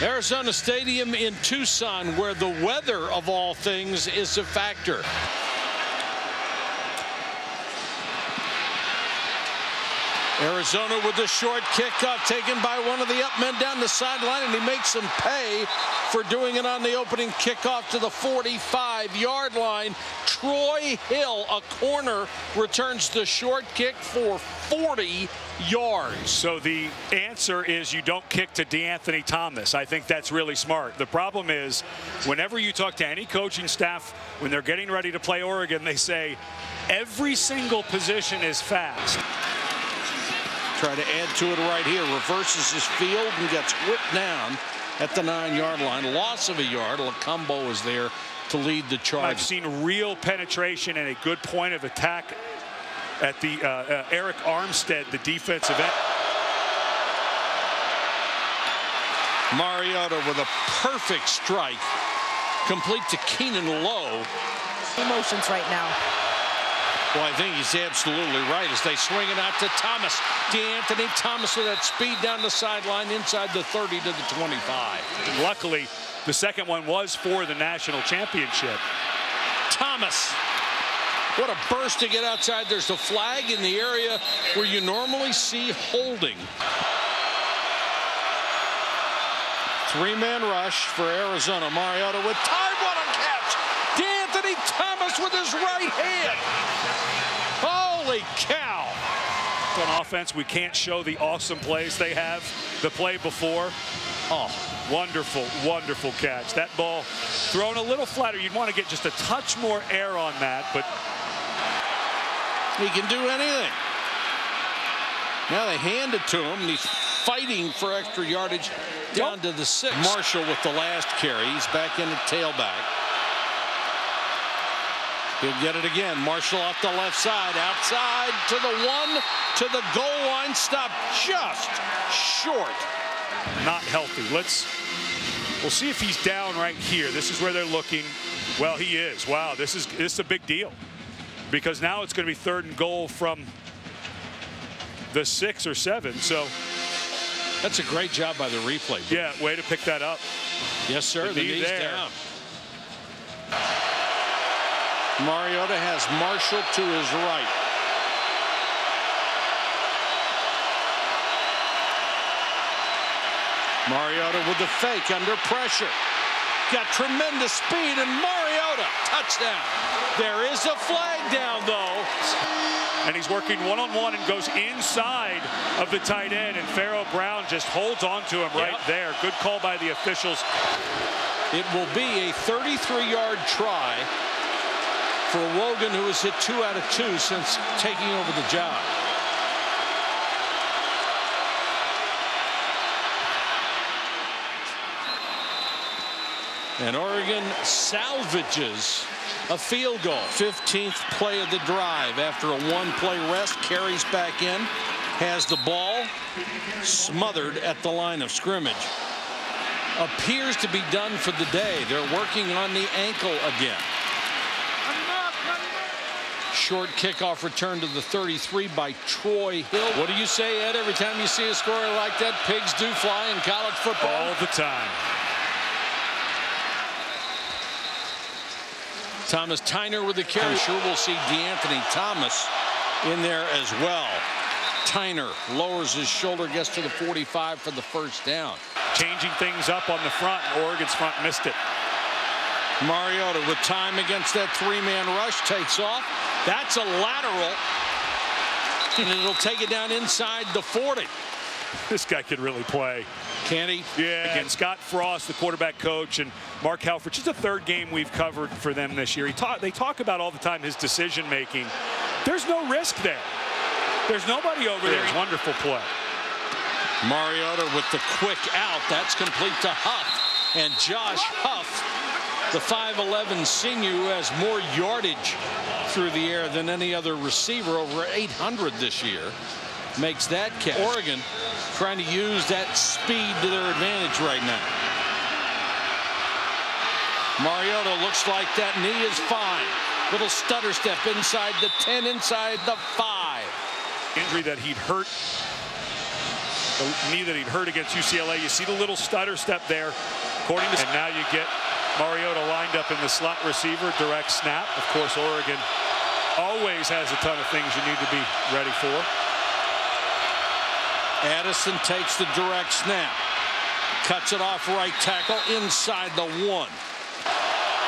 Arizona Stadium in Tucson, where the weather of all things is a factor. Arizona with the short kickoff taken by one of the up men down the sideline, and he makes them pay for doing it on the opening kickoff to the 45-yard line. Troy Hill, a corner, returns the short kick for 40 yards. So the answer is you don't kick to DeAnthony Thomas. I think that's really smart. The problem is whenever you talk to any coaching staff when they're getting ready to play Oregon, they say every single position is fast. Try to add to it right here. Reverses his field and gets whipped down at the 9-yard line. Loss of a yard. Lacombo is there to lead the charge. I've seen real penetration and a good point of attack at the Eric Armstead, the defensive end. Mariota with a perfect strike. Complete to Keenan Lowe. Emotions right now. Well, I think he's absolutely right as they swing it out to Thomas. DeAnthony Thomas with that speed down the sideline inside the 30 to the 25. Luckily, the second one was for the national championship. Thomas. What a burst to get outside. There's a flag in the area where you normally see holding. Three-man rush for Arizona. Mariota with time. What a catch. DeAnthony Thomas with his right hand. Holy cow. On offense, we can't show the awesome plays they have. The play before. Oh, wonderful, wonderful catch. That ball thrown a little flatter. You'd want to get just a touch more air on that, but he can do anything. Now they hand it to him, and he's fighting for extra yardage down to the 6. Marshall with the last carry. He's back in the tailback. He'll get it again. Marshall off the left side, outside to the 1, to the goal line. Stop just short. Not healthy. We'll see if he's down right here. This is where they're looking. Well, he is. Wow, this is a big deal because now it's going to be 3rd and goal from the 6 or 7. So that's a great job by the replay. Yeah, way to pick that up. Yes, sir. The knee's there. Down. Mariota has Marshall to his right. Mariota with the fake under pressure. Got tremendous speed, and Mariota, touchdown. There is a flag down, though. And he's working one-on-one and goes inside of the tight end, and Pharaoh Brown just holds on to him right there. Good call by the officials. It will be a 33-yard try for Wogan, who has hit 2 out of 2 since taking over the job. And Oregon salvages a field goal. 15th play of the drive after a 1-play rest. Carries back in, has the ball, smothered at the line of scrimmage. Appears to be done for the day. They're working on the ankle again. Short kickoff return to the 33 by Troy Hill. What do you say, Ed, every time you see a scorer like that? Pigs do fly in college football. All the time. Thomas Tyner with the carry. I'm sure we'll see DeAnthony Thomas in there as well. Tyner lowers his shoulder, gets to the 45 for the first down. Changing things up on the front. Oregon's front missed it. Mariota with time against that 3-man rush takes off. That's a lateral, and it'll take it down inside the 40. This guy could really play. Can he? Yeah. Again, Scott Frost, the quarterback coach, and Mark Halford. Just the 3rd game we've covered for them this year. They talk about all the time his decision making. There's no risk there. There's nobody over there. Wonderful play. Mariota with the quick out. That's complete to Huff. And Josh Huff, the 5'11 senior who has more yardage through the air than any other receiver, over 800 this year, makes that catch. Oregon trying to use that speed to their advantage right now. Mariota looks like that knee is fine. Little stutter step inside the 10, inside the 5. Injury that he'd hurt the knee that he'd hurt against UCLA. You see the little stutter step there, according to. And now you get Mariota lined up in the slot receiver, direct snap. Of course, Oregon always has a ton of things you need to be ready for. Addison takes the direct snap. Cuts it off right tackle inside the 1.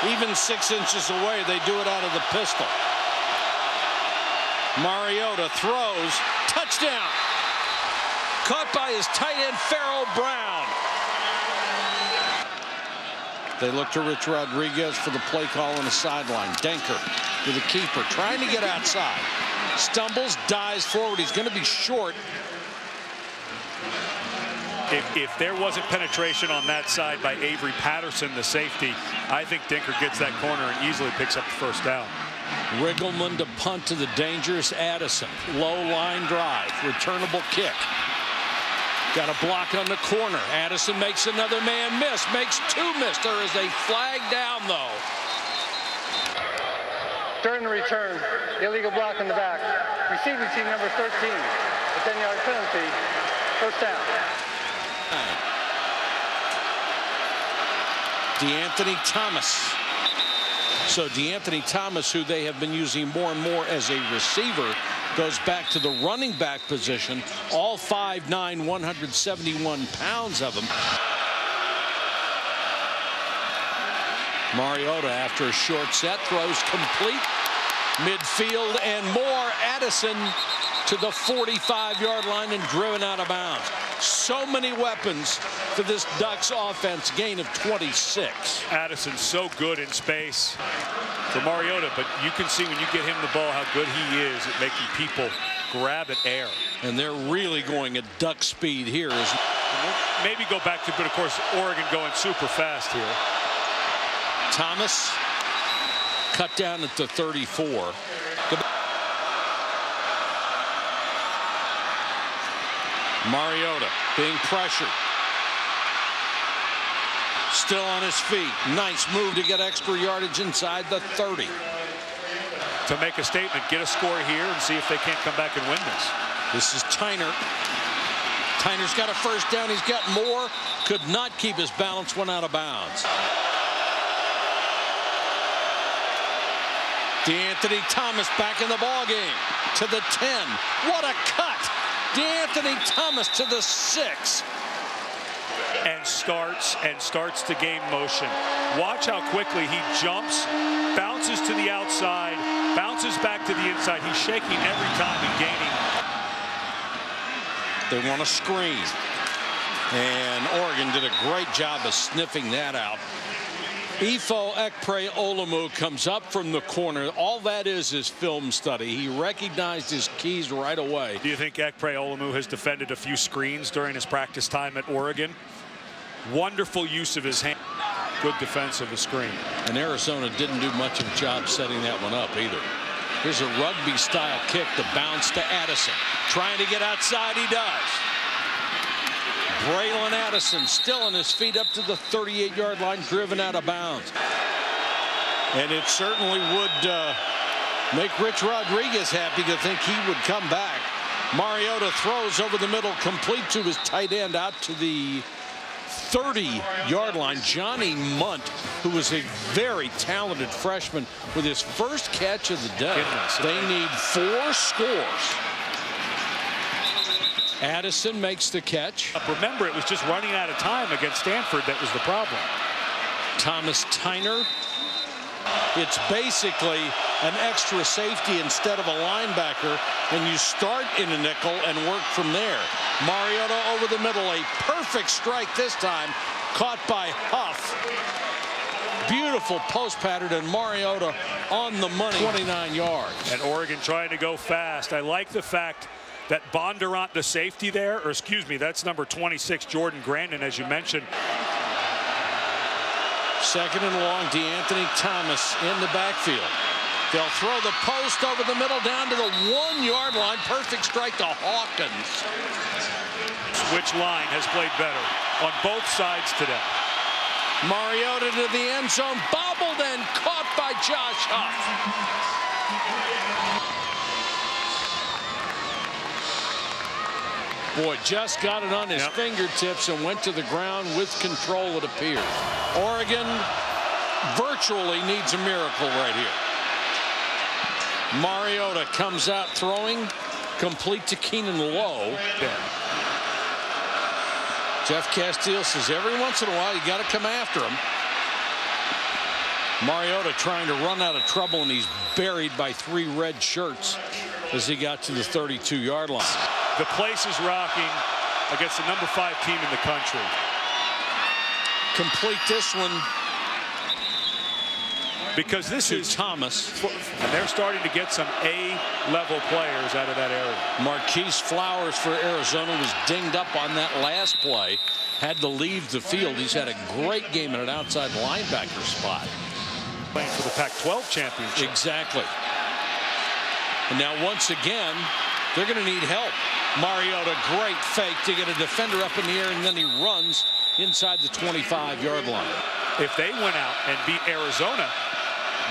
Even 6 inches away, they do it out of the pistol. Mariota throws. Touchdown. Caught by his tight end, Farrell Brown. They look to Rich Rodriguez for the play call on the sideline. Denker with a keeper, trying to get outside. Stumbles, dives forward. He's going to be short. If there wasn't penetration on that side by Avery Patterson, the safety, I think Denker gets that corner and easily picks up the first down. Riggleman to punt to the dangerous Addison. Low line drive. Returnable kick. Got a block on the corner. Addison makes another man miss. Makes 2 miss. There is a flag down, though. During the return, illegal block in the back. Receiving team number 13. A 10-yard penalty. First down. DeAnthony Thomas. So DeAnthony Thomas, who they have been using more and more as a receiver, goes back to the running back position. All 5'9", 171 pounds of him. Mariota, after a short set, throws complete. Midfield and more. Addison to the 45-yard line and driven out of bounds. So many weapons for this Ducks offense. Gain of 26. Addison's so good in space for Mariota, but you can see when you get him the ball how good he is at making people grab at air. And they're really going at Duck speed here. Maybe go back to, but of course, Oregon going super fast here. Thomas cut down at the 34. Mariota being pressured. Still on his feet. Nice move to get extra yardage inside the 30. To make a statement, get a score here and see if they can't come back and win this. This is Tyner. Tyner's got a first down. He's got more. Could not keep his balance. Went out of bounds. DeAnthony Thomas back in the ball game to the 10. What a cut! DeAnthony Thomas to the 6. And starts to gain motion. Watch how quickly he jumps, bounces to the outside, bounces back to the inside. He's shaking every time and gaining. They want a screen. And Oregon did a great job of sniffing that out. Ekpre-Olomu comes up from the corner. All that is film study. He recognized his keys right away. Do you think Ekpre-Olomu has defended a few screens during his practice time at Oregon? Wonderful use of his hand. Good defense of the screen. And Arizona didn't do much of a job setting that one up either. Here's a rugby-style kick to bounce to Addison. Trying to get outside, he does. Braylon Addison still on his feet up to the 38-yard line, driven out of bounds. And it certainly would make Rich Rodriguez happy to think he would come back. Mariota throws over the middle, complete to his tight end out to the 30-yard line. Johnny Munt, who is a very talented freshman, with his first catch of the day. They need 4 scores. Addison makes the catch. Remember, it was just running out of time against Stanford that was the problem. Thomas Tyner. It's basically an extra safety instead of a linebacker, and you start in a nickel and work from there. Mariota over the middle, a perfect strike this time, caught by Huff. Beautiful post pattern, and Mariota on the money, 29 yards. And Oregon trying to go fast. I like the fact that Bondurant, the safety there, or excuse me, that's number 26, Jordan Grandin, as you mentioned. Second and long, DeAnthony Thomas in the backfield. They'll throw the post over the middle down to the 1-yard line. Perfect strike to Hawkins. Which line has played better on both sides today? Mariota to the end zone, bobbled and caught by Josh Huff. Boy, just got it on his fingertips and went to the ground with control, it appears. Oregon virtually needs a miracle right here. Mariota comes out throwing, complete to Keenan Lowe. Jeff Castile says every once in a while you got to come after him. Mariota trying to run out of trouble, and he's buried by 3 red shirts as he got to the 32-yard line. The place is rocking against the number 5 team in the country. Complete this one because this is Thomas, and they're starting to get some A-level players out of that area. Marquise Flowers for Arizona was dinged up on that last play, had to leave the field. He's had a great game at an outside linebacker spot. Playing for the Pac-12 championship. Exactly. And now once again, they're going to need help. Mariota, great fake to get a defender up in the air, and then he runs inside the 25-yard line. If they went out and beat Arizona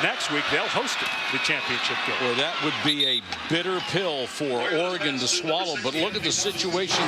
next week, they'll host the championship game. Well, that would be a bitter pill for Oregon to swallow, but look at the situation.